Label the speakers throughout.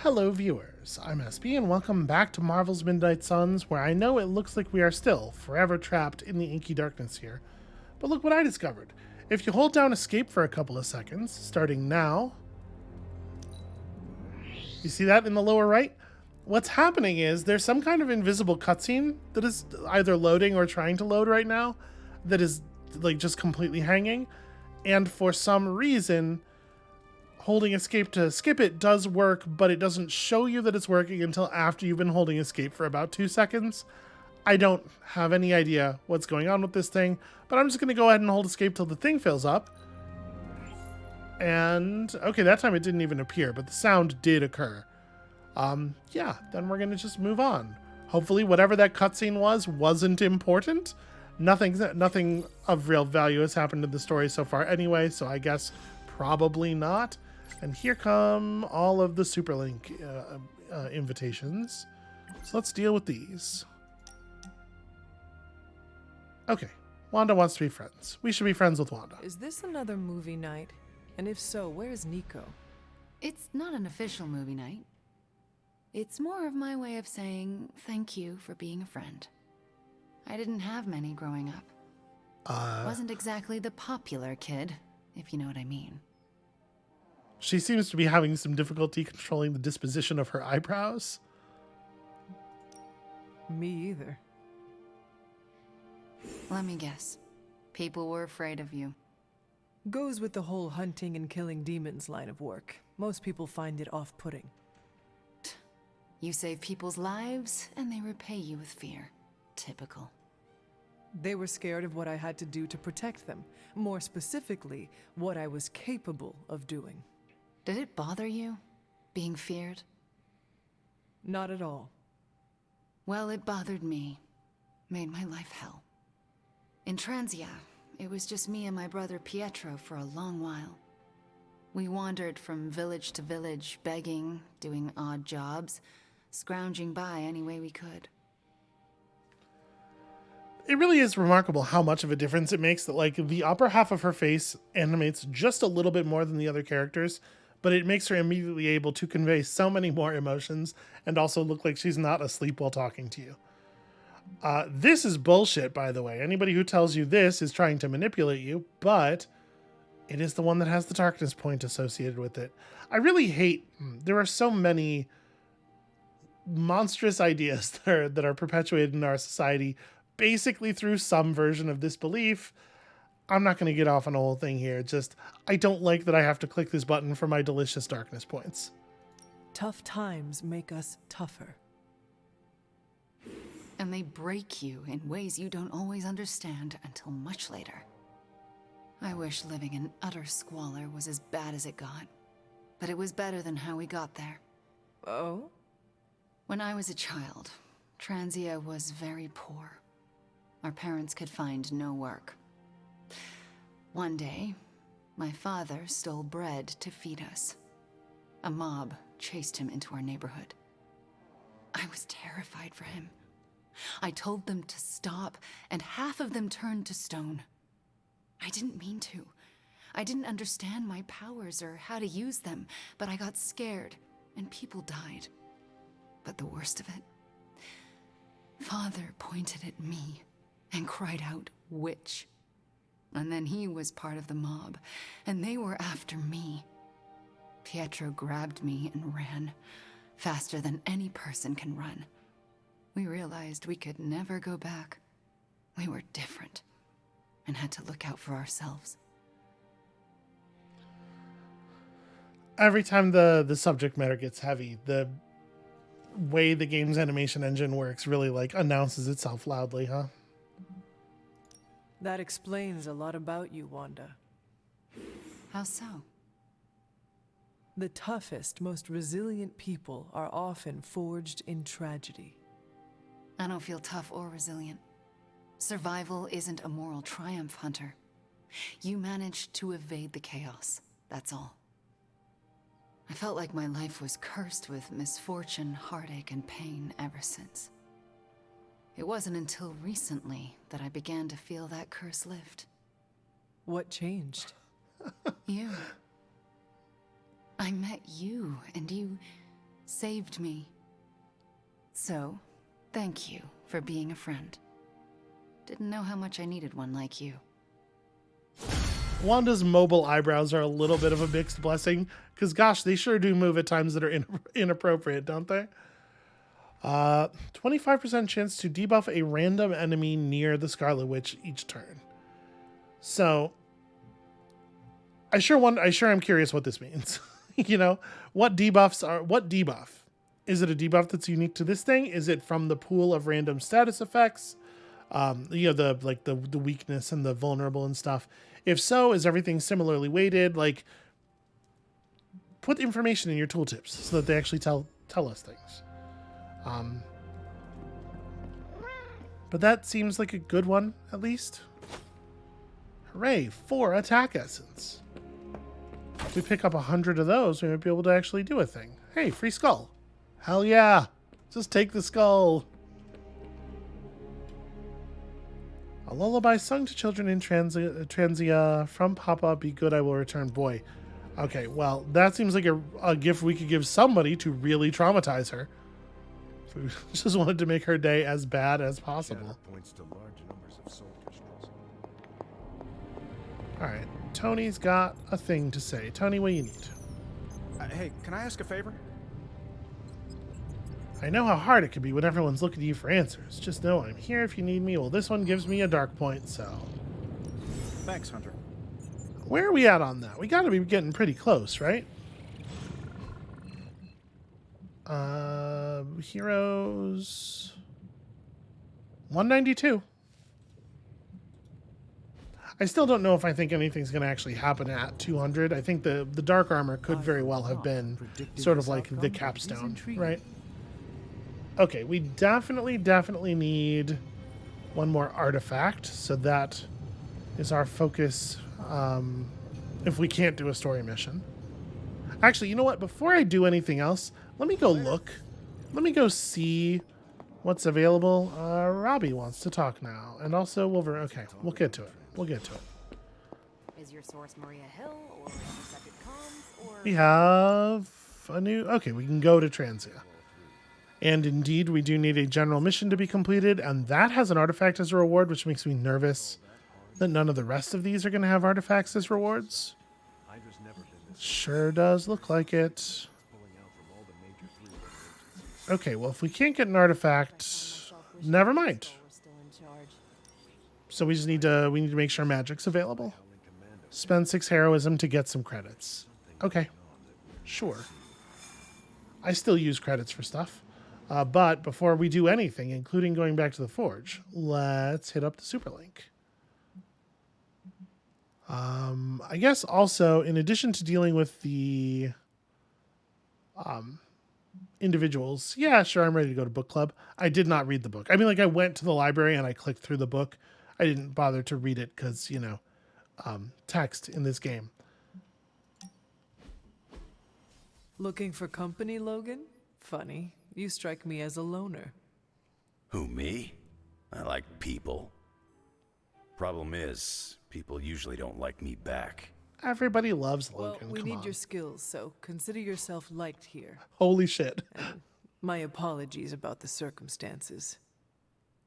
Speaker 1: Hello viewers, I'm SB and welcome back to Marvel's Midnight Suns, where I know it looks like we are still forever trapped in the inky darkness here. But look what I discovered. If you hold down escape for a couple of seconds, starting now, you see that in the lower right? What's happening is there's some kind of invisible cutscene that is either loading or trying to load right now that is like just completely hanging. And for some reason, holding escape to skip it does work, but it doesn't show you that it's working until after you've been holding escape for about 2 seconds. I don't have any idea what's going on with this thing, but I'm just going to go ahead and hold escape till the thing fills up. And, okay, that time it didn't even appear, but the sound did occur. Yeah, then we're going to just move on. Hopefully whatever that cutscene was wasn't important. Nothing of real value has happened in the story so far anyway, so I guess probably not. And here come all of the Superlink invitations. So let's deal with these. Okay, Wanda wants to be friends. We should be friends with Wanda.
Speaker 2: Is this another movie night? And if so, where's Nico?
Speaker 3: It's not an official movie night. It's more of my way of saying thank you for being a friend. I didn't have many growing up. Wasn't exactly the popular kid, if you know what I mean.
Speaker 1: She seems to be having some difficulty controlling the disposition of her eyebrows.
Speaker 2: Me either.
Speaker 3: Let me guess. People were afraid of you.
Speaker 2: Goes with the whole hunting and killing demons line of work. Most people find it off-putting.
Speaker 3: You save people's lives, and they repay you with fear. Typical.
Speaker 2: They were scared of what I had to do to protect them. More specifically, what I was capable of doing.
Speaker 3: Did it bother you, being feared?
Speaker 2: Not at all.
Speaker 3: Well, it bothered me. Made my life hell. In Transia, it was just me and my brother Pietro for a long while. We wandered from village to village, begging, doing odd jobs, scrounging by any way we could.
Speaker 1: It really is remarkable how much of a difference it makes that, like, the upper half of her face animates just a little bit more than the other characters, but it makes her immediately able to convey so many more emotions and also look like she's not asleep while talking to you. This is bullshit, by the way. Anybody who tells you this is trying to manipulate you, but it is the one that has the darkness point associated with it. I really hate... There are so many monstrous ideas that are perpetuated in our society basically through some version of this belief. I'm not going to get off on a whole thing here. Just, I don't like that I have to click this button for my delicious darkness points.
Speaker 2: Tough times make us tougher.
Speaker 3: And they break you in ways you don't always understand until much later. I wish living in utter squalor was as bad as it got. But it was better than how we got there.
Speaker 2: Oh?
Speaker 3: When I was a child, Transia was very poor. Our parents could find no work. One day, my father stole bread to feed us. A mob chased him into our neighborhood. I was terrified for him. I told them to stop, and half of them turned to stone. I didn't mean to. I didn't understand my powers or how to use them, but I got scared, and people died. But the worst of it, Father pointed at me and cried out, "Witch." And then he was part of the mob, and they were after me. Pietro grabbed me and ran, faster than any person can run. We realized we could never go back. We were different, and had to look out for ourselves.
Speaker 1: Every time the subject matter gets heavy, the way the game's animation engine works really, like, announces itself loudly, huh?
Speaker 2: That explains a lot about you, Wanda.
Speaker 3: How so?
Speaker 2: The toughest, most resilient people are often forged in tragedy.
Speaker 3: I don't feel tough or resilient. Survival isn't a moral triumph, Hunter. You managed to evade the chaos, that's all. I felt like my life was cursed with misfortune, heartache, and pain ever since. It wasn't until recently that I began to feel that curse lift.
Speaker 2: What changed?
Speaker 3: You. I met you, and you saved me. So, thank you for being a friend. Didn't know how much I needed one like you.
Speaker 1: Wanda's mobile eyebrows are a little bit of a mixed blessing, because gosh, they sure do move at times that are inappropriate, don't they? 25% chance to debuff a random enemy near the Scarlet Witch each turn. So, I sure am curious what this means. You know, what debuff? Is it a debuff that's unique to this thing? Is it from the pool of random status effects? You know, the weakness and the vulnerable and stuff. If so, is everything similarly weighted? Like, put information in your tooltips so that they actually tell us things. But that seems like a good one, at least. Hooray, 4 attack essence. If we pick up 100 of those, we might be able to actually do a thing. Hey, free skull. Hell yeah. Just take the skull. A lullaby sung to children in Transia from Papa, be good, I will return. Boy. Okay, well, that seems like a gift we could give somebody to really traumatize her. So we just wanted to make her day as bad as possible.
Speaker 4: Points to large numbers of soldiers.
Speaker 1: All right, Tony's got a thing to say. Tony, what do you need?
Speaker 4: Hey, can I ask a favor?
Speaker 1: I know how hard it can be when everyone's looking to you for answers. Just know I'm here if you need me. Well, this one gives me a dark point, so...
Speaker 4: Thanks, Hunter.
Speaker 1: Where are we at on that? We gotta be getting pretty close, right? Heroes... 192. I still don't know if I think anything's going to actually happen at 200. I think the dark armor could very well have been sort of like the capstone, right? Okay, we definitely need one more artifact, so that is our focus if we can't do a story mission. Actually, you know what? Before I do anything else, let me go look. Let me go see what's available. Robbie wants to talk now, and also Wolverine. Okay, we'll get to it. We'll get to it.
Speaker 5: Is your source Maria Hill or Intercepted Comms or...
Speaker 1: We have a new... Okay, we can go to Transia. And indeed, we do need a general mission to be completed, and that has an artifact as a reward, which makes me nervous that none of the rest of these are going to have artifacts as rewards. Sure does look like it. Okay, well, if we can't get an artifact, never mind. So we just need to make sure magic's available. Spend 6 heroism to get some credits. Okay, sure. I still use credits for stuff. But before we do anything, including going back to the forge, let's hit up the superlink. I guess also, in addition to dealing with the individuals, yeah, sure, I'm ready to go to book club. I did not read the book. I mean, like, I went to the library and I clicked through the book. I didn't bother to read it because, you know, text in this game.
Speaker 2: Looking for company, Logan? Funny. You strike me as a loner.
Speaker 6: Who, me? I like people. Problem is, people usually don't like me back.
Speaker 1: Everybody loves
Speaker 2: Well,
Speaker 1: Logan.
Speaker 2: we
Speaker 1: Come
Speaker 2: need
Speaker 1: on.
Speaker 2: your skills, so consider yourself liked here.
Speaker 1: Holy shit.
Speaker 2: My apologies about the circumstances.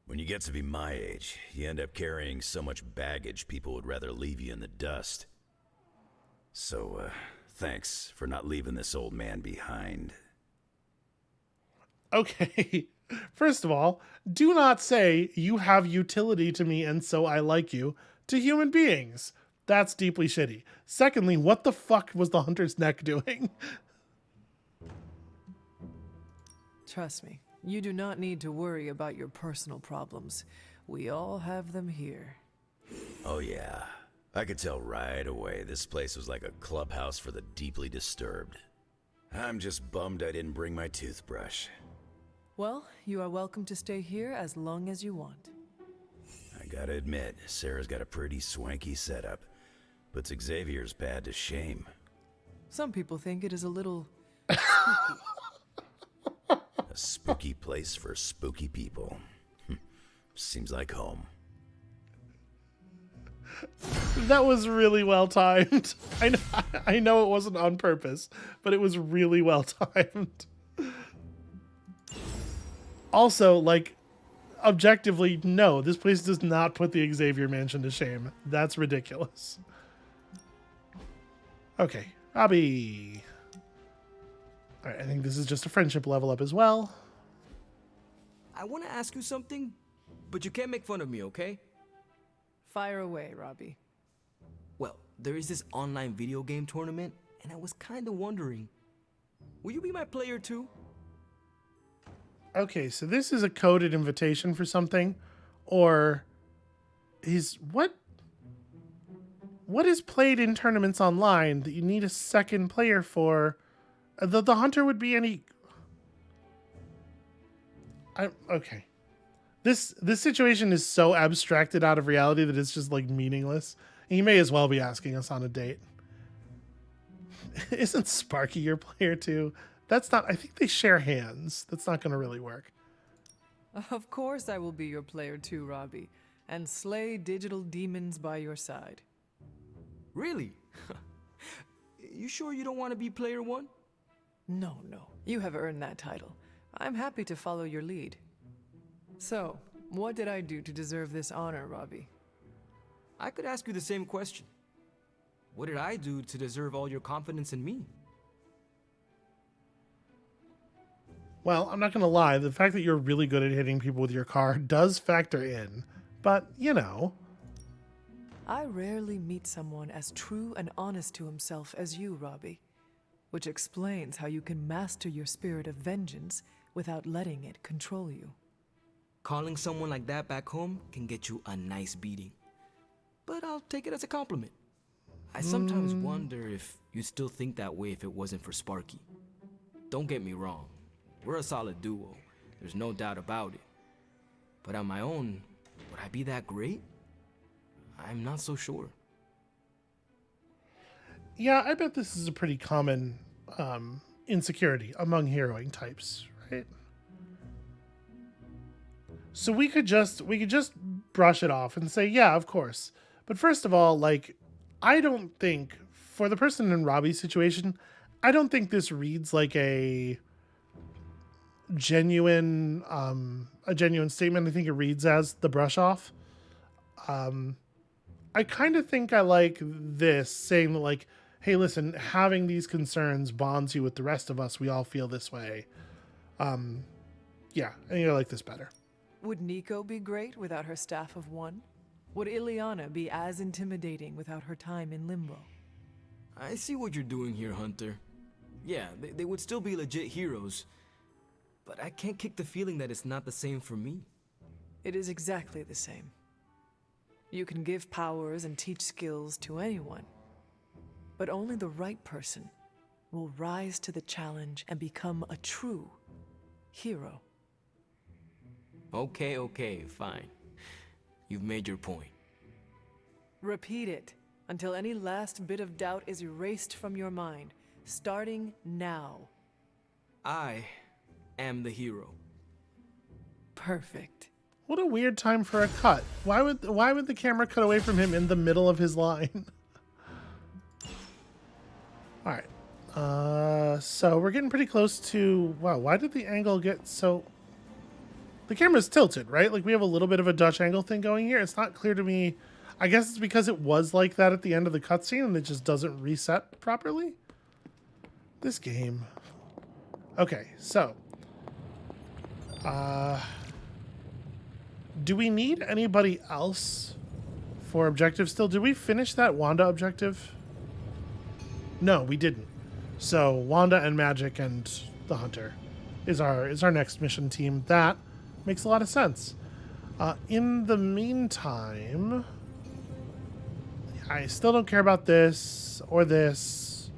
Speaker 6: When you get to be my age, you end up carrying so much baggage people would rather leave you in the dust. So, thanks for not leaving this old man behind.
Speaker 1: Okay. First of all, do not say you have utility to me and so I like you to human beings. That's deeply shitty. Secondly, what the fuck was the hunter's neck doing?
Speaker 2: Trust me, you do not need to worry about your personal problems. We all have them here.
Speaker 6: Oh yeah, I could tell right away this place was like a clubhouse for the deeply disturbed. I'm just bummed I didn't bring my toothbrush.
Speaker 2: Well, you are welcome to stay here as long as you want.
Speaker 6: I gotta admit, Sarah's got a pretty swanky setup. Puts Xavier's pad to shame.
Speaker 2: Some people think it is a little...
Speaker 6: A spooky place for spooky people. Seems like home.
Speaker 1: That was really well timed. I know it wasn't on purpose, but it was really well timed. Also, like, objectively, no, this place does not put the Xavier Mansion to shame. That's ridiculous. Okay, Robbie. All right, I think this is just a friendship level up as well.
Speaker 7: I want to ask you something, but you can't make fun of me, okay?
Speaker 2: Fire away, Robbie.
Speaker 7: Well, there is this online video game tournament, and I was kind of wondering, will you be my player too?
Speaker 1: Okay, so this is a coded invitation for something, or he's what is played in tournaments online that you need a second player for? The hunter would be any. Okay. This situation is so abstracted out of reality that it's just like meaningless. He may as well be asking us on a date. Isn't Sparky your player too? That's not. I think they share hands. That's not going to really work.
Speaker 2: Of course I will be your player too, Robbie, and slay digital demons by your side.
Speaker 7: Really? You sure you don't want to be player one?
Speaker 2: No, you have earned that title. I'm happy to follow your lead. So, what did I do to deserve this honor, Robbie?
Speaker 7: I could ask you the same question. What did I do to deserve all your confidence in me?
Speaker 1: Well, I'm not going to lie. The fact that you're really good at hitting people with your car does factor in. But, you know.
Speaker 2: I rarely meet someone as true and honest to himself as you, Robbie. Which explains how you can master your spirit of vengeance without letting it control you.
Speaker 7: Calling someone like that back home can get you a nice beating. But I'll take it as a compliment. I sometimes wonder if you'd still think that way if it wasn't for Sparky. Don't get me wrong. We're a solid duo. There's no doubt about it. But on my own, would I be that great? I'm not so sure.
Speaker 1: Yeah, I bet this is a pretty common insecurity among heroing types, right? So we could just brush it off and say, yeah, of course. But first of all, like, I don't think, for the person in Robbie's situation, I don't think this reads like a genuine statement. I think it reads as the brush off. I kind of think I like this, saying that, like, hey, listen, having these concerns bonds you with the rest of us. We all feel this way. Yeah, I think I like this better.
Speaker 2: Would Nico be great without her staff of one? Would Ileana be as intimidating without her time in limbo?
Speaker 7: I see what you're doing here, Hunter. Yeah, they would still be legit heroes. But I can't kick the feeling that it's not the same for me.
Speaker 2: It is exactly the same. You can give powers and teach skills to anyone. But only the right person will rise to the challenge and become a true hero.
Speaker 7: Okay, fine. You've made your point.
Speaker 2: Repeat it until any last bit of doubt is erased from your mind, starting now.
Speaker 7: I am the hero.
Speaker 2: Perfect.
Speaker 1: What a weird time for a cut. Why would the camera cut away from him in the middle of his line? All right. So we're getting pretty close to... Wow, why did the angle get so... The camera's tilted, right? Like, we have a little bit of a Dutch angle thing going here. It's not clear to me. I guess it's because it was like that at the end of the cutscene and it just doesn't reset properly. This game. Okay, so... do we need anybody else for objective still? Did we finish that Wanda objective? No, we didn't. So Wanda and Magic and the Hunter is our next mission team. That makes a lot of sense. In the meantime, I still don't care about this or this.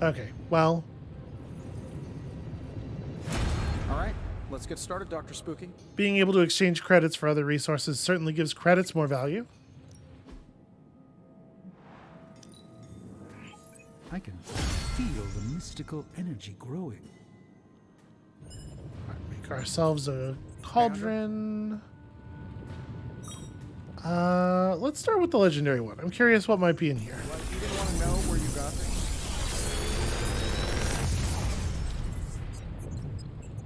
Speaker 1: Okay, well.
Speaker 4: All right, let's get started, Dr. Spooky.
Speaker 1: Being able to exchange credits for other resources certainly gives credits more value.
Speaker 8: I can feel the mystical energy growing.
Speaker 1: Make ourselves a cauldron. Let's start with the legendary one. I'm curious what might be in here.
Speaker 4: What, you didn't want to know where you got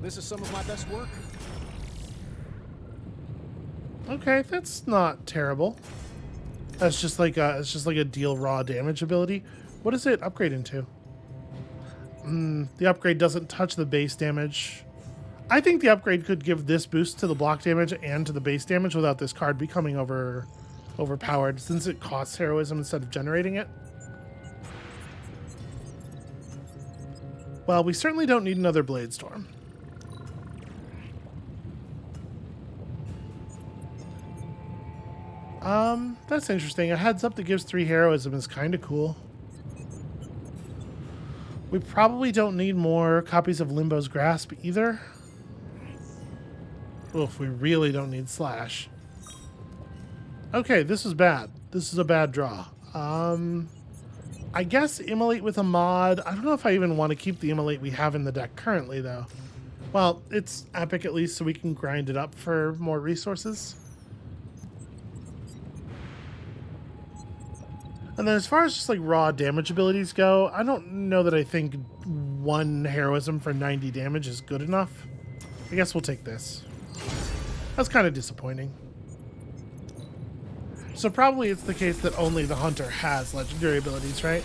Speaker 4: This is some of my best work.
Speaker 1: Okay, that's not terrible. That's just like a deal raw damage ability. What does it upgrade into? The upgrade doesn't touch the base damage. I think the upgrade could give this boost to the block damage and to the base damage without this card becoming overpowered, since it costs heroism instead of generating it. Well, we certainly don't need another Blade Storm. That's interesting. A heads up that gives 3 heroism is kind of cool. We probably don't need more copies of Limbo's Grasp either. Oof, we really don't need Slash. Okay, this is bad. This is a bad draw. I guess Immolate with a mod. I don't know if I even want to keep the Immolate we have in the deck currently, though. Well, it's epic at least, so we can grind it up for more resources. And then as far as just like raw damage abilities go, I don't know that I think 1 heroism for 90 damage is good enough. I guess we'll take this. That's kind of disappointing. So probably it's the case that only the Hunter has legendary abilities, right?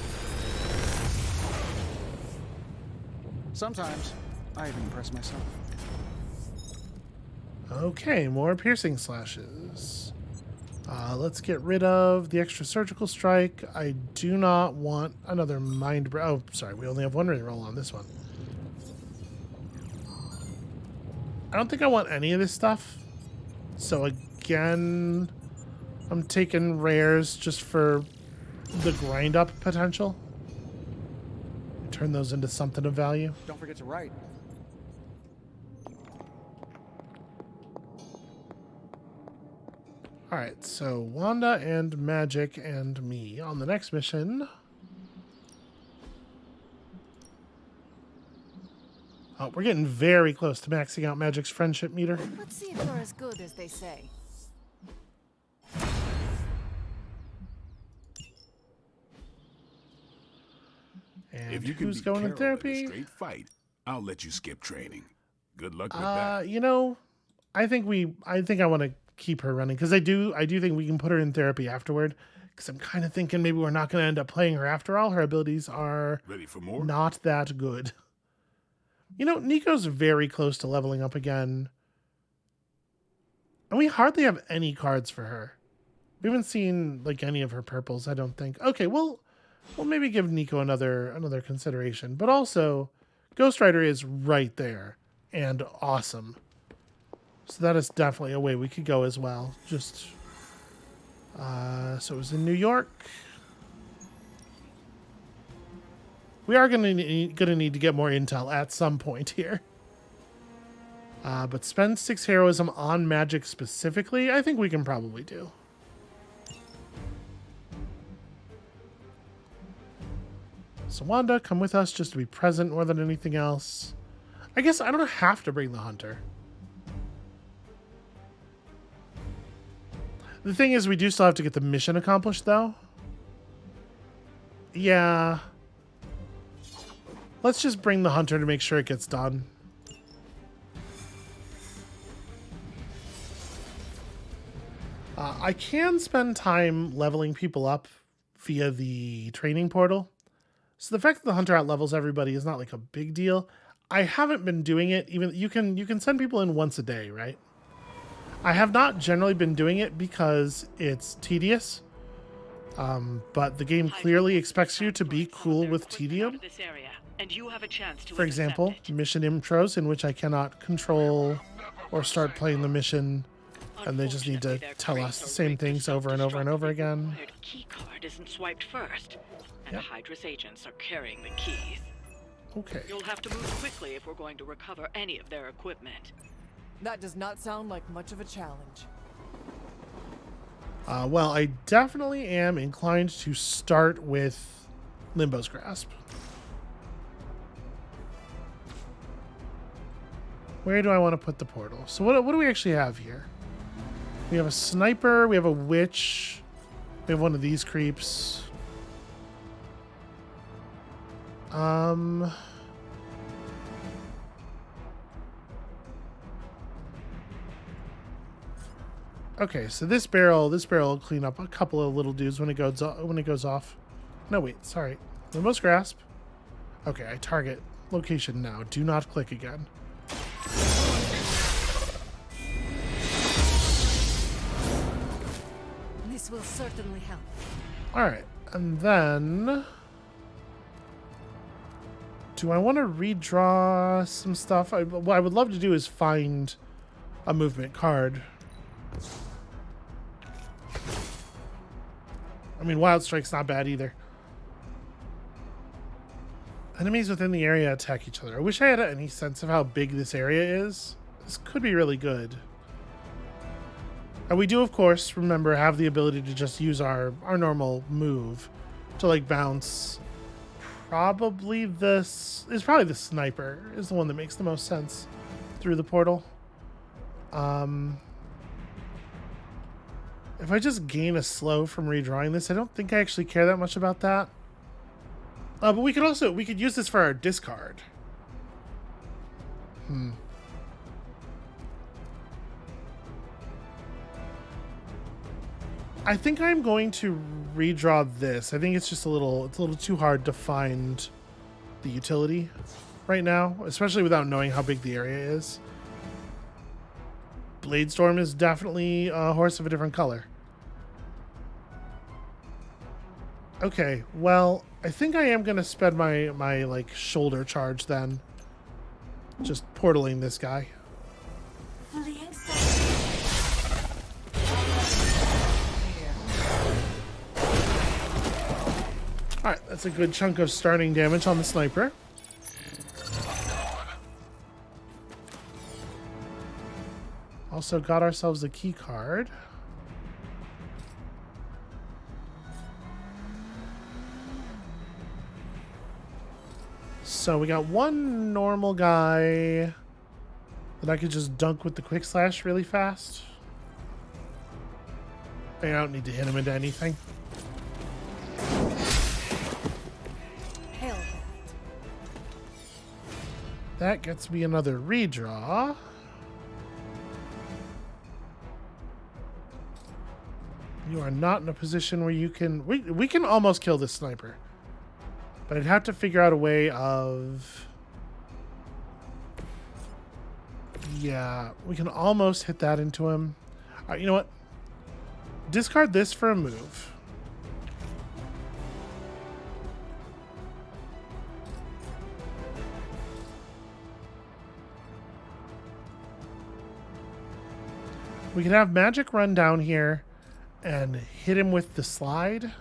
Speaker 4: Sometimes I even impress myself.
Speaker 1: Okay, more piercing slashes. Let's get rid of the extra surgical strike. I do not want another mind. Oh, sorry, we only have 1 reroll on this one. I don't think I want any of this stuff. So again, I'm taking rares just for the grind up potential. Turn those into something of value.
Speaker 4: Don't forget to write.
Speaker 1: Alright, so Wanda and Magic and me on the next mission. Oh, we're getting very close to maxing out Magic's friendship meter.
Speaker 5: Let's see if you're as good as they say.
Speaker 1: And
Speaker 9: If you can
Speaker 1: who's
Speaker 9: beat
Speaker 1: going in
Speaker 9: Carol in a
Speaker 1: therapy?
Speaker 9: straight fight, I'll let you skip training. Good luck with that.
Speaker 1: You know, I think I want to keep her running because I do think we can put her in therapy afterward. Because I'm kind of thinking maybe we're not going to end up playing her after all. Her abilities are
Speaker 9: Ready for more?
Speaker 1: not that good. You know, Nico's very close to leveling up again. And we hardly have any cards for her. We haven't seen like any of her purples, I don't think. Okay, we'll maybe give Nico another consideration. But also, Ghost Rider is right there and awesome. So that is definitely a way we could go as well. Just so it was in New York. We are gonna need to get more intel at some point here. But spend 6 heroism on Magic specifically, I think we can probably do. So Wanda, come with us just to be present more than anything else. I guess I don't have to bring the Hunter. The thing is, we do still have to get the mission accomplished, though. Yeah. Let's just bring the Hunter to make sure it gets done. I can spend time leveling people up via the training portal. So the fact that the Hunter out-levels everybody is not like a big deal. I haven't been doing it. Even you can send people in once a day, right? I have not generally been doing it because it's tedious. But the game clearly expects you to be cool with tedium. For example, mission intros in which I cannot control or start playing the mission, and they just need to tell us the same things over and over and over again.
Speaker 10: Key card isn't swiped first, and Hydra's agents are carrying the keys.
Speaker 1: Okay.
Speaker 10: You'll have to move quickly if we're going to recover any of their equipment.
Speaker 2: That does not sound like much of a challenge.
Speaker 1: Well, I definitely am inclined to start with Limbo's Grasp. Where do I want to put the portal? So what do we actually have here? We have a sniper, we have a witch, we have one of these creeps. Okay, so this barrel will clean up a couple of little dudes when it goes off. No, wait, sorry. Limbo's Grasp. Okay, I target location now. Do not click again.
Speaker 5: This will certainly help.
Speaker 1: All right, and then do I want to redraw some stuff? What I would love to do is find a movement card. I mean, Wild Strike's not bad either. Enemies within the area attack each other. I wish I had any sense of how big this area is. This could be really good. And we do, of course, remember, have the ability to just use our normal move to, like, bounce. Probably the sniper is the one that makes the most sense through the portal. If I just gain a slow from redrawing this, I don't think I actually care that much about that. But we could use this for our discard. I think I'm going to redraw this. I think it's just a little too hard to find the utility right now, especially without knowing how big the area is. Bladestorm is definitely a horse of a different color. Okay, well, I think I am going to spend my like shoulder charge then. Just portaling this guy. Alright, that's a good chunk of starting damage on the sniper. Also got ourselves a key card. So we got one normal guy that I could just dunk with the quick slash really fast. I don't need to hit him into anything. That gets me another redraw. You are not in a position where you can... We can almost kill this sniper. But I'd have to figure out a way of... Yeah, we can almost hit that into him. All right, you know what? Discard this for a move. We can have Magic run down here and hit him with the slide.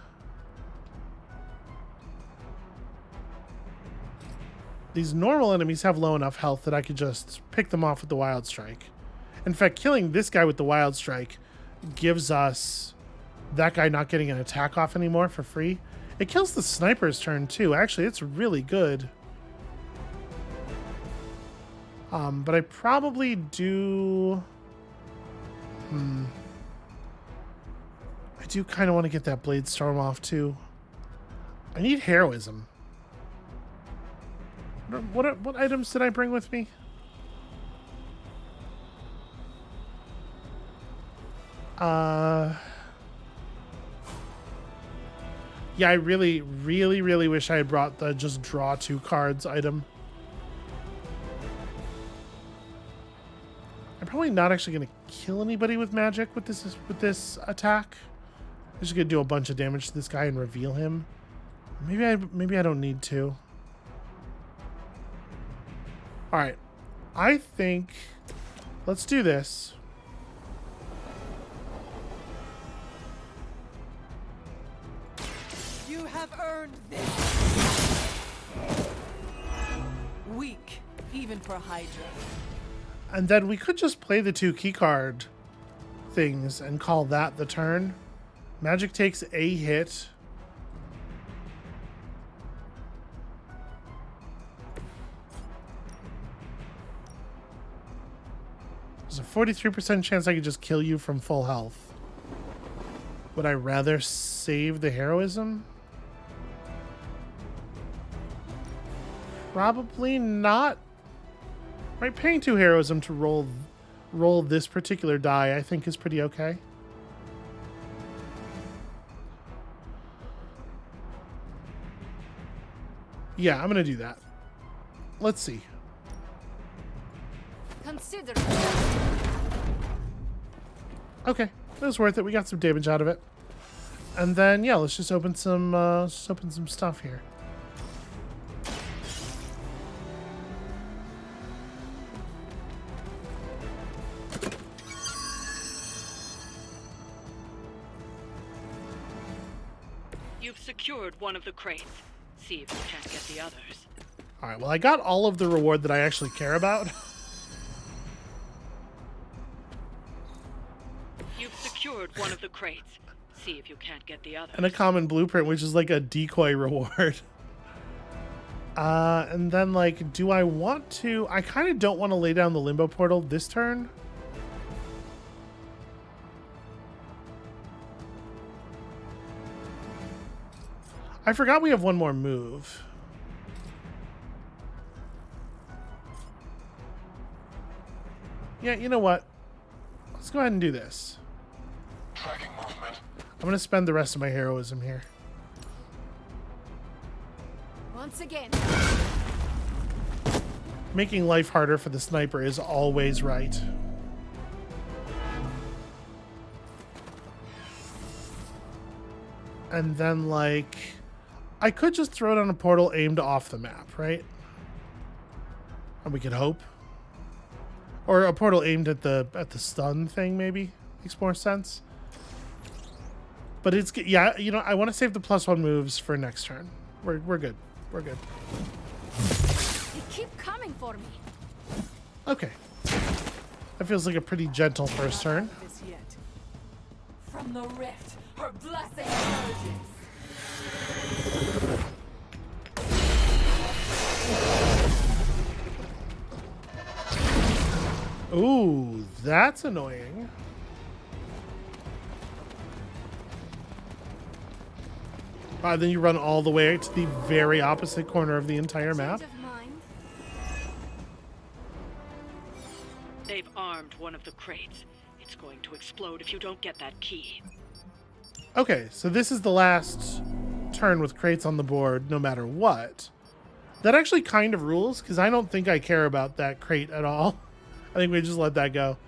Speaker 1: These normal enemies have low enough health that I could just pick them off with the Wild Strike. In fact, killing this guy with the Wild Strike gives us that guy not getting an attack off anymore for free. It kills the sniper's turn too. Actually, it's really good. But I probably do... I do kind of want to get that Bladestorm off too. I need Heroism. What items did I bring with me? Yeah, I really wish I had brought the just draw 2 cards item. I'm probably not actually going to kill anybody with magic with this attack. I'm just going to do a bunch of damage to this guy and reveal him. Maybe I don't need to. All right. I think let's do this.
Speaker 2: You have earned this. Weak, even for Hydra.
Speaker 1: And then we could just play the 2 keycard things and call that the turn. Magic takes a hit. There's a 43% chance I could just kill you from full health. Would I rather save the heroism? Probably not. Right, paying 2 heroism to roll roll this particular die, I think is pretty okay. Yeah, I'm gonna do that. Let's see.
Speaker 5: Consider.
Speaker 1: Okay, it was worth it. We got some damage out of it. And then, yeah, let's just open some stuff here.
Speaker 10: You've secured one of the crates. See if you can't get the others.
Speaker 1: All right, well, I got all of the reward that I actually care about.
Speaker 10: You've secured one of the crates. See if you can't get the others.
Speaker 1: And a common blueprint, which is like a decoy reward. And then, like, do I want to... I kind of don't want to lay down the limbo portal this turn. I forgot we have one more move. Yeah, you know what? Let's go ahead and do this.
Speaker 11: Tracking movement.
Speaker 1: I'm going to spend the rest of my heroism here.
Speaker 5: Once again.
Speaker 1: Making life harder for the sniper is always right. And then, like, I could just throw it on a portal aimed off the map, right? And we could hope. Or a portal aimed at the stun thing, maybe. Makes more sense. But it's... Yeah, you know, I want to save the +1 moves for next turn. We're good. We're good.
Speaker 5: They keep coming for me.
Speaker 1: Okay. That feels like a pretty gentle first turn.
Speaker 5: From the rift, her blessing emerges.
Speaker 1: Ooh, that's annoying. Then you run all the way to the very opposite corner of the entire map.
Speaker 10: They've armed one of the crates. It's going to explode if you don't get that key.
Speaker 1: Okay, so this is the last turn with crates on the board, no matter what. That actually kind of rules, because I don't think I care about that crate at all. I think we just let that go.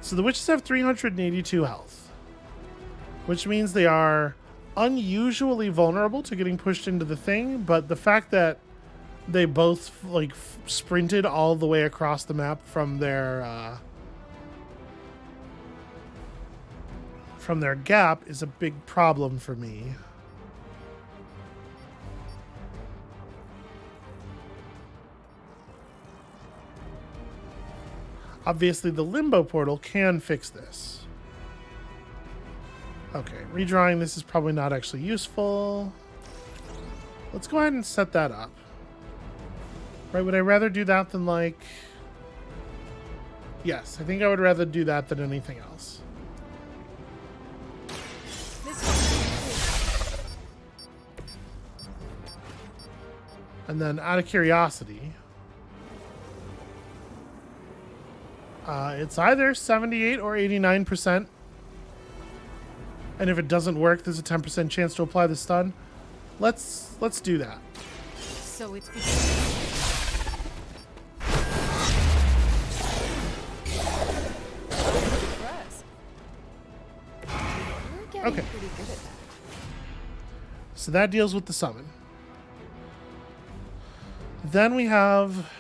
Speaker 1: So the witches have 382 health, which means they are unusually vulnerable to getting pushed into the thing, but the fact that they both like sprinted all the way across the map from their gap is a big problem for me. Obviously, the limbo portal can fix this. Okay, redrawing this is probably not actually useful. Let's go ahead and set that up. Right, would I rather do that than, like... Yes, I think I would rather do that than anything else. And then, out of curiosity... it's either 78 or 89%. And if it doesn't work, there's a 10% chance to apply the stun. Let's do that.
Speaker 5: So it's
Speaker 1: okay. So that deals with the summon. Then we have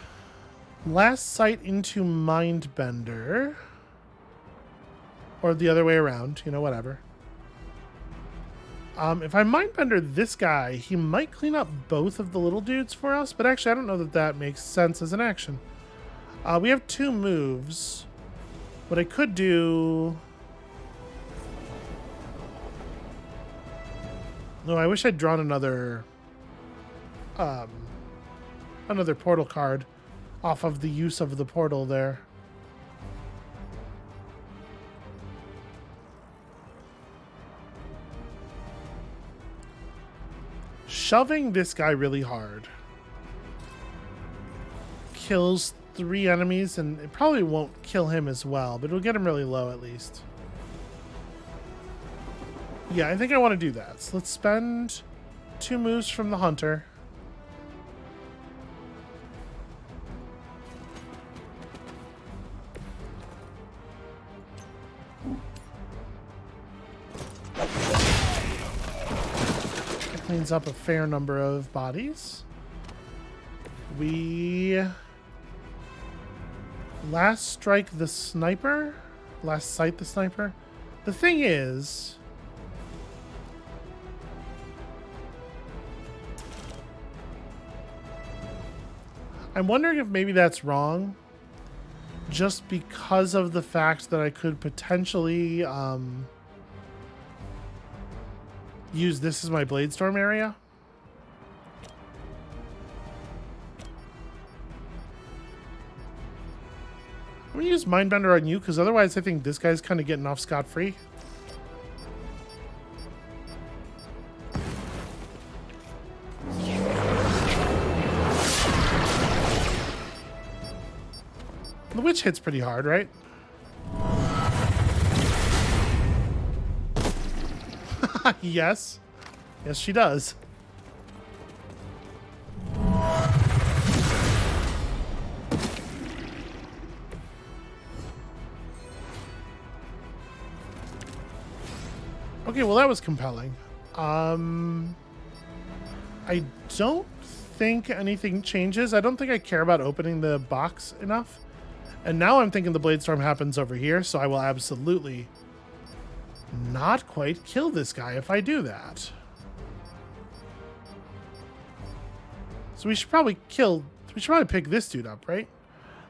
Speaker 1: Last Sight into Mindbender. Or the other way around, you know, whatever. If I Mindbender this guy, he might clean up both of the little dudes for us, but actually I don't know that that makes sense as an action. We have 2 moves. What I could do... No, I wish I'd drawn another portal card off of the use of the portal there. Shoving this guy really hard kills 3 enemies, and it probably won't kill him as well, but it'll get him really low at least. Yeah, I think I want to do that. So let's spend 2 moves from the hunter. That cleans up a fair number of bodies. We last strike the sniper. Last sight the sniper. The thing is, I'm wondering if maybe that's wrong, just because of the fact that I could potentially use this as my Bladestorm area. I'm going to use Mindbender on you, because otherwise I think this guy's kind of getting off scot-free. The witch hits pretty hard, right? Yes. Yes, she does. Okay, well that was compelling. I don't think anything changes. I don't think I care about opening the box enough. And now I'm thinking the Bladestorm happens over here, so I will absolutely not quite kill this guy if I do that. So we should probably pick this dude up, right?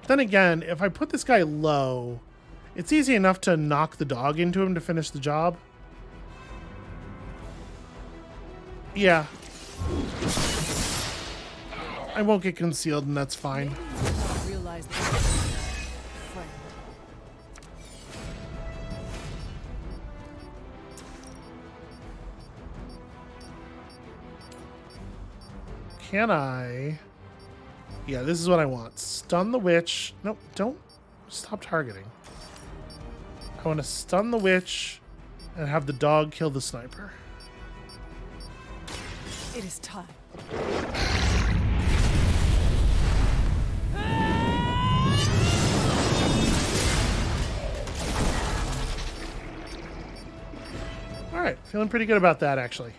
Speaker 1: Then again, if I put this guy low, it's easy enough to knock the dog into him to finish the job. Yeah. I won't get concealed, and that's fine. Can I? Yeah, this is what I want. Stun the witch. Nope, don't stop targeting. I want to stun the witch and have the dog kill the sniper.
Speaker 2: It is time.
Speaker 1: All right, feeling pretty good about that, actually.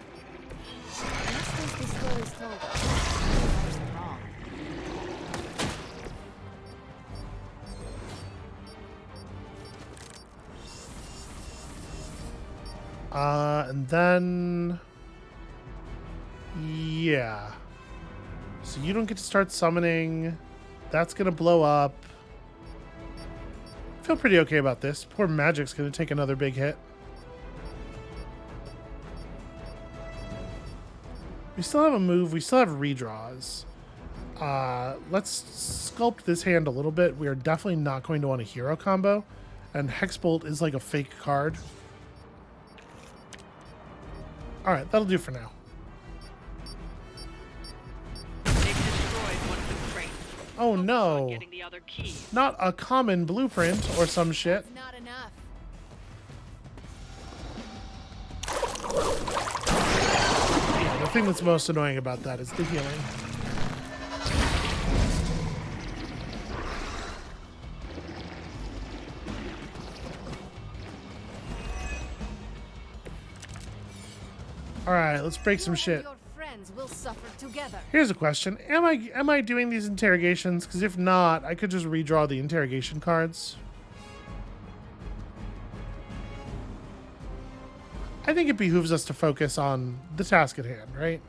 Speaker 1: And then, yeah. So you don't get to start summoning. That's gonna blow up. I feel pretty okay about this. Poor Magic's gonna take another big hit. We still have a move. We still have redraws. Let's sculpt this hand a little bit. We are definitely not going to want a hero combo. And Hexbolt is like a fake card. Alright, that'll do for now. Oh no. Not a common blueprint or some shit.
Speaker 5: Not enough.
Speaker 1: The thing that's most annoying about that is the healing. All right, let's break some shit.
Speaker 5: Your friends will suffer together.
Speaker 1: Here's a question: Am I doing these interrogations? Because if not, I could just redraw the interrogation cards. I think it behooves us to focus on the task at hand, right?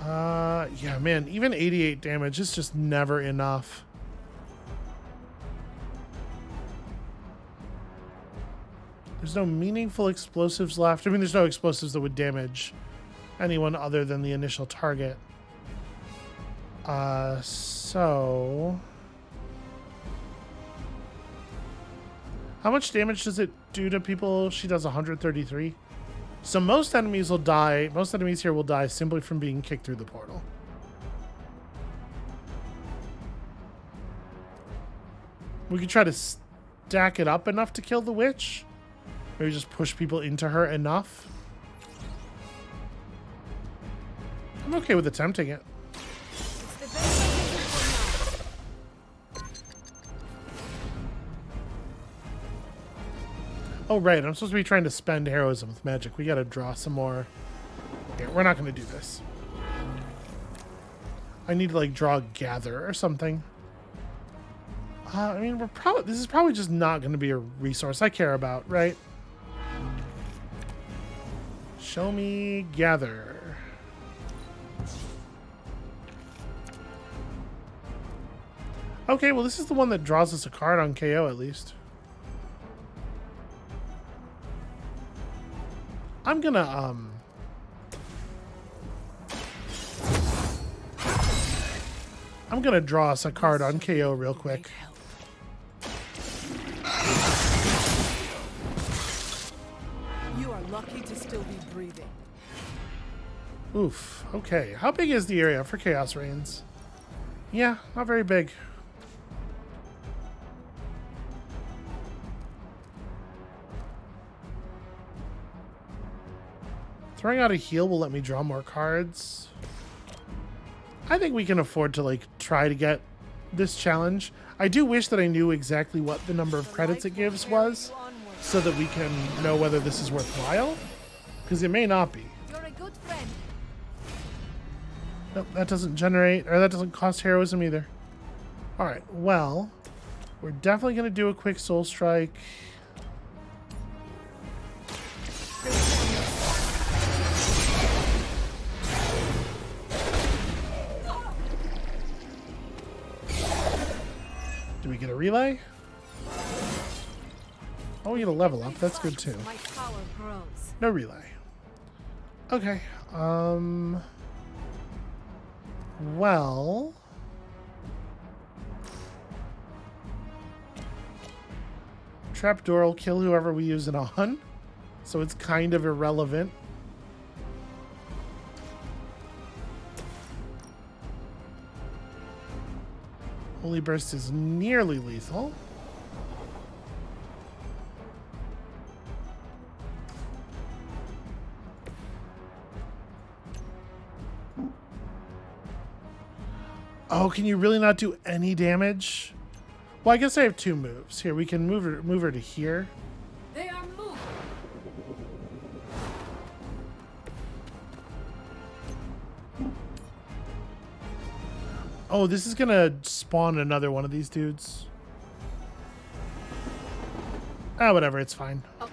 Speaker 1: Yeah, man, even 88 damage is just never enough. There's no meaningful explosives left. I mean, there's no explosives that would damage anyone other than the initial target. So... how much damage does it do to people? She does 133. So most enemies will die. Most enemies here will die simply from being kicked through the portal. We could try to stack it up enough to kill the witch. Maybe just push people into her enough. I'm okay with attempting it. Oh, right. I'm supposed to be trying to spend heroism with magic. We gotta draw some more. Here, we're not gonna do this. I need to, like, draw gather or something. I mean, this is probably just not gonna be a resource I care about, right? Show me gather. Okay, well, this is the one that draws us a card on KO, at least. I'm gonna, I'm gonna draw us a card on KO real quick.
Speaker 2: You are lucky to still be breathing.
Speaker 1: Oof. Okay. How big is the area for Chaos Reigns? Yeah, not very big. Throwing out a heal will let me draw more cards. I think we can afford to, like, try to get this challenge. I do wish that I knew exactly what the number of credits it gives was, so that we can know whether this is worthwhile, because it may not be.
Speaker 5: You're a good friend.
Speaker 1: Nope, that doesn't generate, or that doesn't cost heroism either. Alright, well, we're definitely going to do a quick soul strike. Do we get a relay? Oh, we get a level up. That's good too.
Speaker 5: My power grows.
Speaker 1: No relay. Okay. Well. Trapdoor will kill whoever we use it on. So it's kind of irrelevant. Holy Burst is nearly lethal. Oh, can you really not do any damage? Well, I guess I have two moves. Here, we can move her to here.
Speaker 5: They are moving.
Speaker 1: Oh, this is gonna spawn another one of these dudes. Ah, whatever, it's fine. I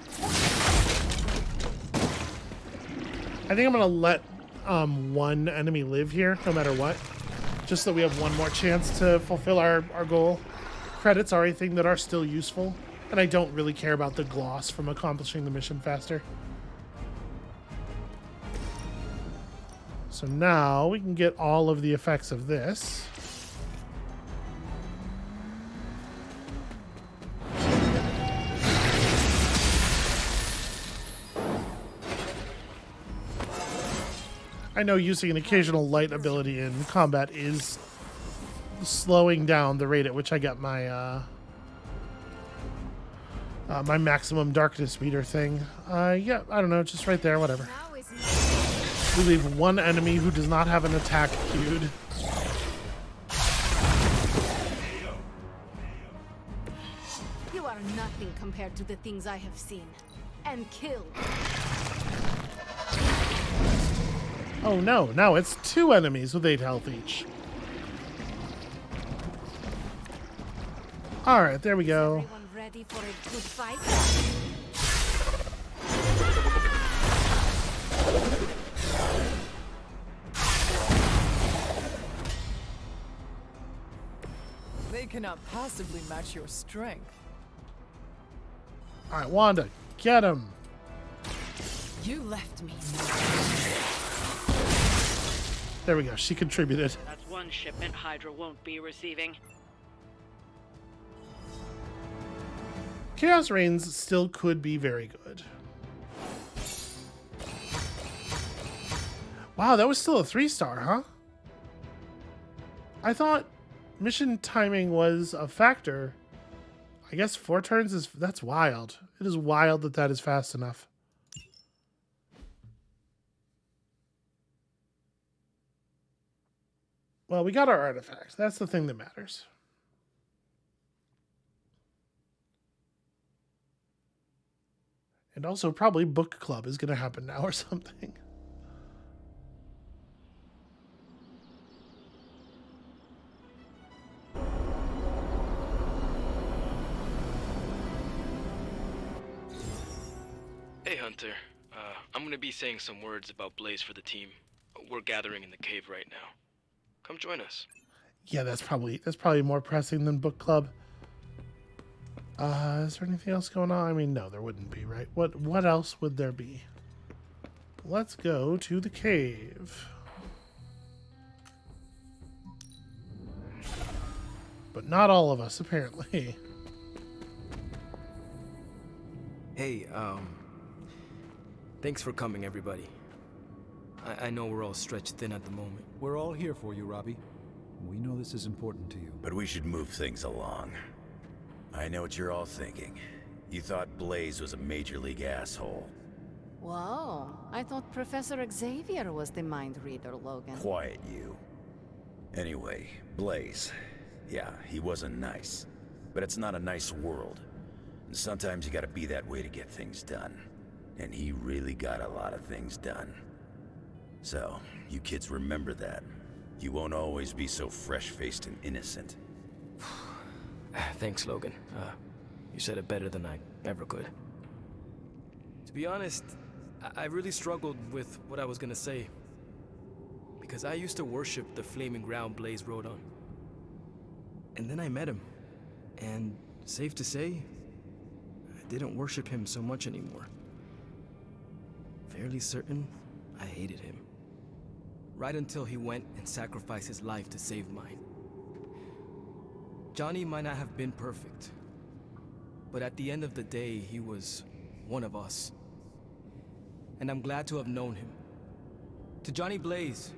Speaker 1: think I'm gonna let one enemy live here, no matter what. Just so we have one more chance to fulfill our goal. Credits are a thing that are still useful, and I don't really care about the gloss from accomplishing the mission faster. So now we can get all of the effects of this. I know using an occasional light ability in combat is slowing down the rate at which I get my my maximum darkness meter thing. Yeah, I don't know, just right there, whatever. We leave one enemy who does not have an attack queued.
Speaker 5: You are nothing compared to the things I have seen and killed.
Speaker 1: Oh no, now it's two enemies with 8 health each. Alright, there we go.
Speaker 5: Everyone ready for a good fight?
Speaker 2: They cannot possibly match your strength.
Speaker 1: Alright, Wanda, get him.
Speaker 2: You left me.
Speaker 1: There we go, she contributed.
Speaker 10: That's one shipment Hydra won't be receiving.
Speaker 1: Chaos Reigns still could be very good. Wow, that was still a 3-star, huh? I thought mission timing was a factor I guess 4 turns is... That's wild. It is wild that that is fast enough. Well, we got our artifacts. That's the thing that matters. And also probably book club is going to happen now or something.
Speaker 7: Hey, Hunter. I'm gonna be saying some words about Blaze for the team. We're gathering in the cave right now. Come join us.
Speaker 1: Yeah, that's probably more pressing than book club. Is there anything else going on? I mean, no, there wouldn't be, right? What else would there be? Let's go to the cave. But not all of us, apparently.
Speaker 7: Hey, thanks for coming, everybody. I know we're all stretched thin at the moment.
Speaker 8: We're all here for you, Robbie. We know this is important to you.
Speaker 6: But we should move things along. I know what you're all thinking. You thought Blaze was a major league asshole.
Speaker 5: Whoa, I thought Professor Xavier was the mind reader, Logan.
Speaker 6: Quiet, you. Anyway, Blaze. Yeah, he wasn't nice. But it's not a nice world. And sometimes you gotta be that way to get things done. And he really got a lot of things done. So, you kids remember that. You won't always be so fresh-faced and innocent.
Speaker 7: Thanks, Logan. You said it better than I ever could. To be honest, I really struggled with what I was gonna say. Because I used to worship the flaming ground Blaze rode on. And then I met him. And safe to say, I didn't worship him so much anymore. Fairly certain I hated him. Right until he went and sacrificed his life to save mine. Johnny might not have been perfect, but at the end of the day, he was one of us. And I'm glad to have known him. To Johnny Blaze.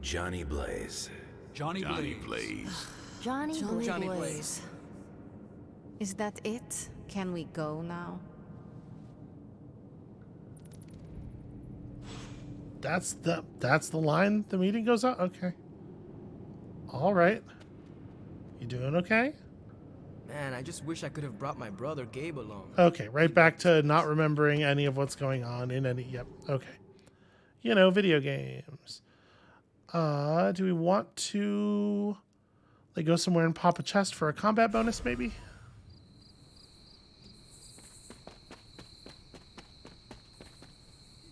Speaker 6: Johnny Blaze.
Speaker 8: Johnny
Speaker 9: Blaze.
Speaker 5: Johnny
Speaker 7: Johnny
Speaker 5: Blaze.
Speaker 7: Blaze.
Speaker 5: Is that it? Can we go now?
Speaker 1: That's the line the meeting goes on? Okay. All right. You doing okay?
Speaker 7: Man, I just wish I could have brought my brother Gabe along.
Speaker 1: Okay, right back to not remembering any of what's going on in any... Yep, okay. You know, video games. Do we want to... like, go somewhere and pop a chest for a combat bonus, maybe?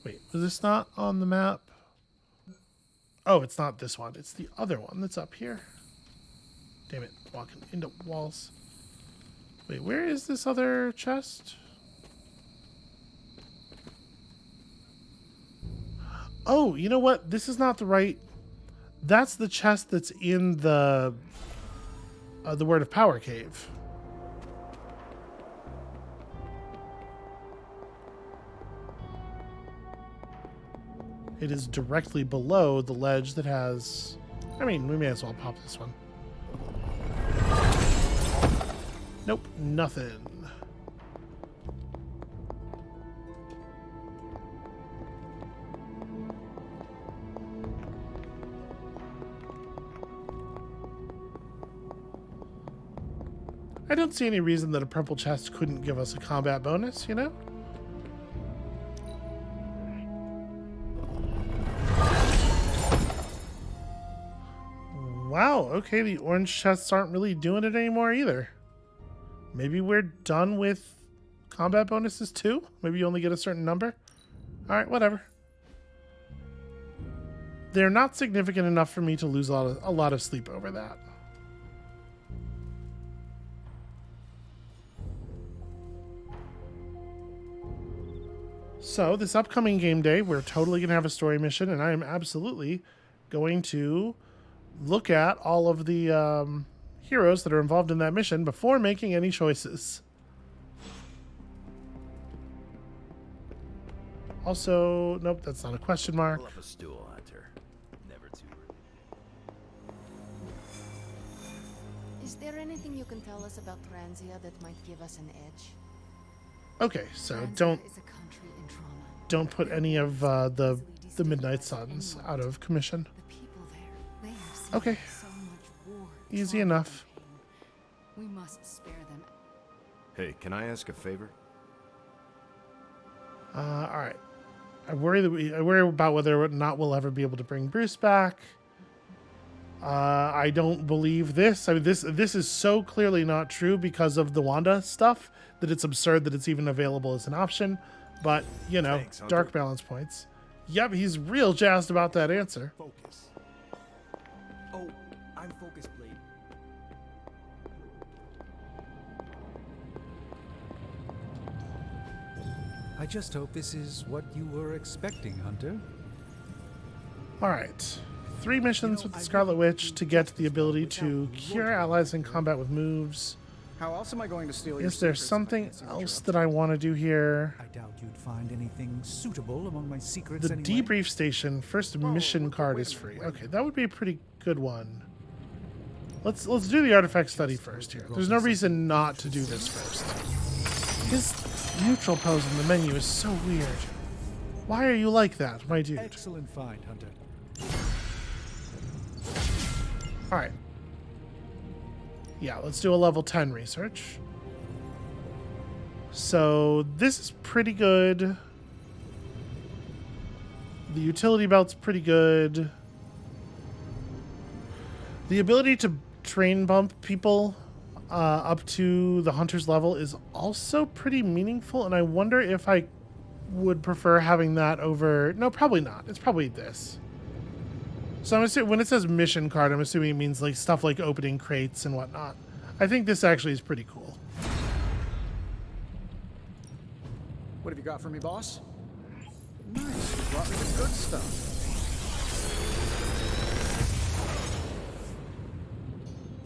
Speaker 1: Wait, was this not on the map? Oh, it's not this one. It's the other one that's up here. Damn it, walking into walls. Wait, where is this other chest? Oh, you know what? This is not the right... That's the chest that's in the Word of Power cave. It is directly below the ledge that has... I mean, we may as well pop this one. Nope, nothing. I don't see any reason that a purple chest couldn't give us a combat bonus, you know? Wow, okay, the orange chests aren't really doing it anymore either. Maybe we're done with combat bonuses too? Maybe you only get a certain number? Alright, whatever. They're not significant enough for me to lose a lot of sleep over that. So, this upcoming game day, we're totally going to have a story mission, and I am absolutely going to look at all of the heroes that are involved in that mission before making any choices. Also, nope, that's not a question mark.
Speaker 6: Pull up a stool, Hunter. Never too early.
Speaker 5: Is there anything you can tell us about Transia that might give us an edge?
Speaker 1: Okay, so
Speaker 3: Transia
Speaker 1: don't
Speaker 3: is a country in trauma.
Speaker 1: put any of the Midnight Suns out of commission.
Speaker 3: The people there, they have seen
Speaker 1: Okay.
Speaker 3: so much war,
Speaker 1: Easy
Speaker 3: trauma,
Speaker 1: enough.
Speaker 3: and pain. We must spare them.
Speaker 12: Hey, can I ask a favor?
Speaker 1: All right. I worry about whether or not we'll ever be able to bring Bruce back. I don't believe this. I mean, this is so clearly not true because of the Wanda stuff that it's absurd that it's even available as an option. But, you know,
Speaker 12: Thanks, Hunter.
Speaker 1: dark balance points. Yep, he's real jazzed about that answer.
Speaker 9: Focus.
Speaker 7: Oh, I'm focused, Blade.
Speaker 8: I just hope this is what you were expecting, Hunter.
Speaker 1: All right. 3 missions with the Scarlet Witch to get the ability to cure allies in combat with moves.
Speaker 4: How else am I going to steal your
Speaker 1: Is there
Speaker 4: secrets if I
Speaker 1: something
Speaker 4: can't see what you're
Speaker 1: else
Speaker 4: up
Speaker 1: that I want to do here?
Speaker 8: I doubt you'd find anything suitable among my secrets
Speaker 1: The
Speaker 8: anyway.
Speaker 1: debrief station first mission card is free. Okay, that would be a pretty good one. Let's do the artifact study first here. There's no reason not to do this first. His neutral pose in the menu is so weird. Why are you like that, my dude?
Speaker 8: Excellent find, Hunter.
Speaker 1: All right. Yeah, let's do a level 10 research. So this is pretty good. The utility belt's pretty good. The ability to train bump people up to the hunter's level is also pretty meaningful, and I wonder if I would prefer having that over... No, probably not. It's probably this. So I'm assuming when it says mission card, I'm assuming it means like stuff like opening crates and whatnot. I think this actually is pretty cool.
Speaker 4: What have you got for me, boss? Nice, you brought me the good stuff.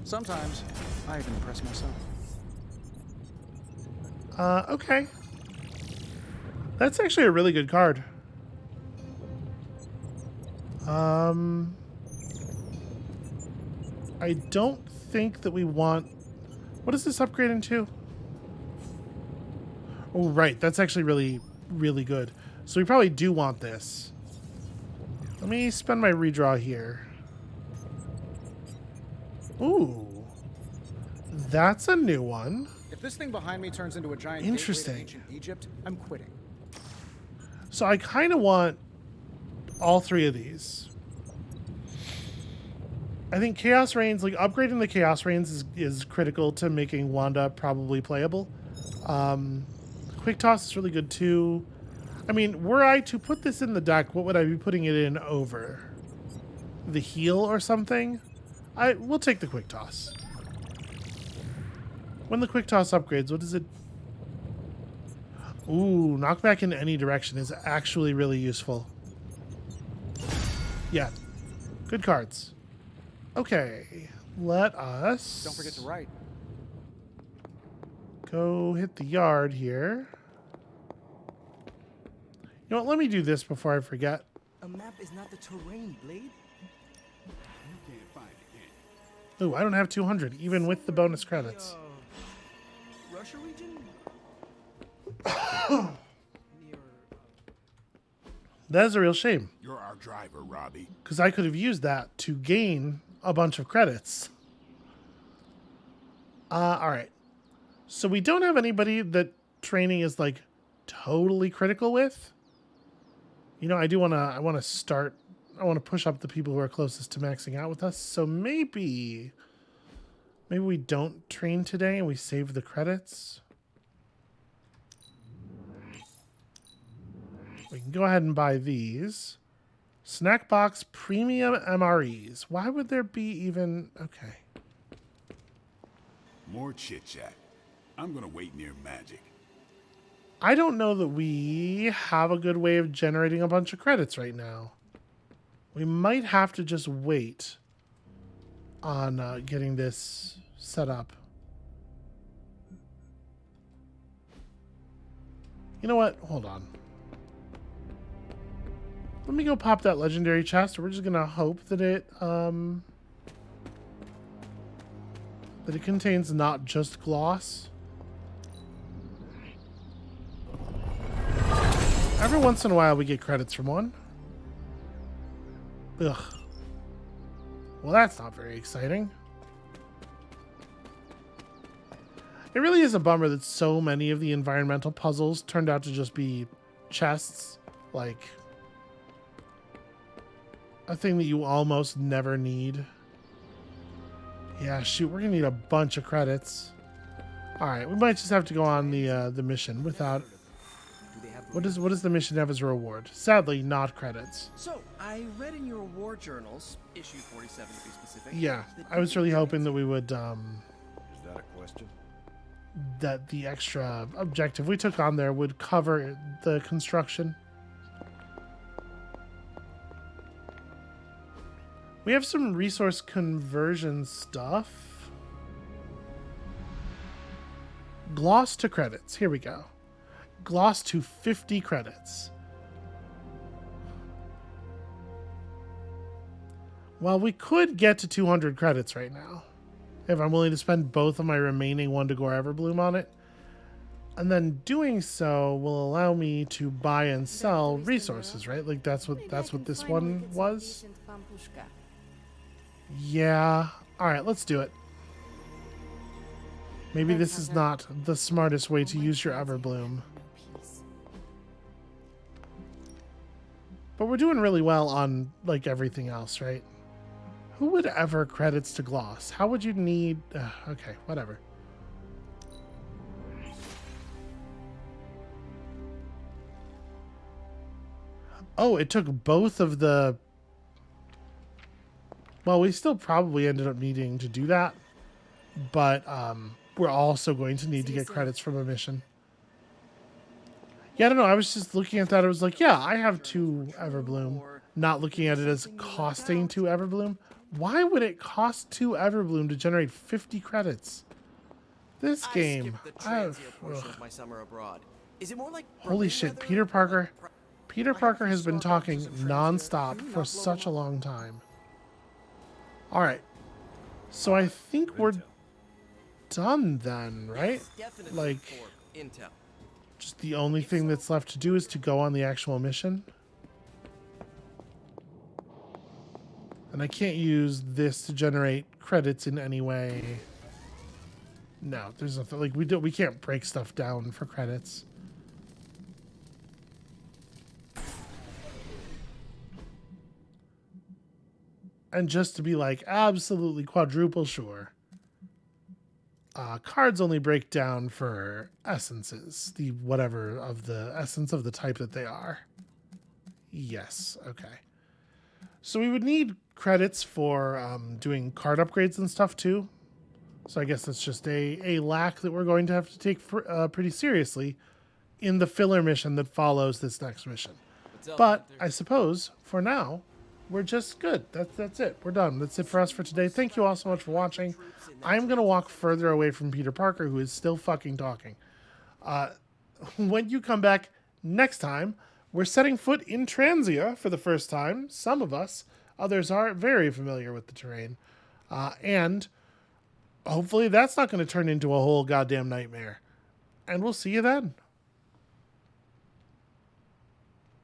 Speaker 4: Sometimes, I even impress myself.
Speaker 1: Okay. That's actually a really good card. I don't think that we want... What is this upgrading to? Oh, right. That's actually really, really good. So we probably do want this. Let me spend my redraw here. Ooh. That's a new one.
Speaker 4: If this thing behind me turns into a giant
Speaker 1: Interesting.
Speaker 4: gateway to ancient Egypt, I'm quitting.
Speaker 1: So I kind of want all 3 of these. I think Chaos Reigns, like upgrading the Chaos Reigns is critical to making Wanda probably playable. Quick Toss is really good too. I mean, were I to put this in the deck, what would I be putting it in over? The heal or something? We'll take the Quick Toss. When the Quick Toss upgrades, what does it... Ooh, knockback in any direction is actually really useful. Yeah, good cards. Okay, let us...
Speaker 4: Don't forget to write.
Speaker 1: Go hit the yard here. You know what, let me do this before I forget.
Speaker 7: A map is not the terrain, Blade.
Speaker 9: You can't find it, can you?
Speaker 1: Ooh, I don't have 200, even with the bonus credits.
Speaker 7: Russia region? Near,
Speaker 1: That is a real shame,
Speaker 9: You're our driver, Robbie.
Speaker 1: because I could have used that to gain a bunch of credits. All right. So we don't have anybody that training is like totally critical with. You know, I want to push up the people who are closest to maxing out with us. So maybe we don't train today and we save the credits. We can go ahead and buy these. Snack box premium MREs. Why would there be even... Okay.
Speaker 9: More chit-chat. I'm gonna wait near magic.
Speaker 1: I don't know that we have a good way of generating a bunch of credits right now. We might have to just wait on getting this set up. You know what? Hold on. Let me go pop that legendary chest. We're just gonna hope that it that it contains not just gloss. Every once in a while we get credits from one. Ugh. Well, that's not very exciting. It really is a bummer that so many of the environmental puzzles turned out to just be chests. Like, a thing that you almost never need. Yeah, shoot, we're gonna need a bunch of credits. Alright, we might just have to go on the mission without... What does the mission have as a reward? Sadly, not credits.
Speaker 13: So, I read in your war journals, issue 47 to be specific.
Speaker 1: Yeah, I was really hoping that we would,
Speaker 12: Is that a question?
Speaker 1: that the extra objective we took on there would cover the construction. We have some resource conversion stuff. Gloss to credits. Here we go. Gloss to 50 credits. Well, we could get to 200 credits right now, if I'm willing to spend both of my remaining 1 to Gore Everbloom on it. And then doing so will allow me to buy and sell resources, right? Like that's what this one was. Yeah. All right, let's do it. Maybe this is not the smartest way to use your Everbloom. But we're doing really well on like everything else, right? Who would ever credits to gloss? How would you need... okay, whatever. Oh, it took both of the... Well, we still probably ended up needing to do that. But we're also going to need to get credits from a mission. Yeah, I don't know. I was just looking at that. I was like, yeah, I have 2 Everbloom. Not looking at it as costing 2 Everbloom. Why would it cost 2 Everbloom to generate 50 credits? This game. Holy shit, Peter Parker. Peter Parker has been talking non-stop for such a long time. Alright. So I think we're done then, right? Like, just the only thing that's left to do is to go on the actual mission. And I can't use this to generate credits in any way. No, there's nothing. Like, we can't break stuff down for credits. And just to be like absolutely quadruple sure, cards only break down for essences, the whatever of the essence of the type that they are. Yes, okay. So we would need credits for doing card upgrades and stuff too. So I guess that's just a lack that we're going to have to take pretty seriously in the filler mission that follows this next mission. But I suppose for now, we're just good. That's it. We're done. That's it for us for today. Thank you all so much for watching. I'm going to walk further away from Peter Parker, who is still fucking talking. When you come back next time, we're setting foot in Transia for the first time. Some of us. Others are very familiar with the terrain. And hopefully that's not going to turn into a whole goddamn nightmare. And we'll see you then.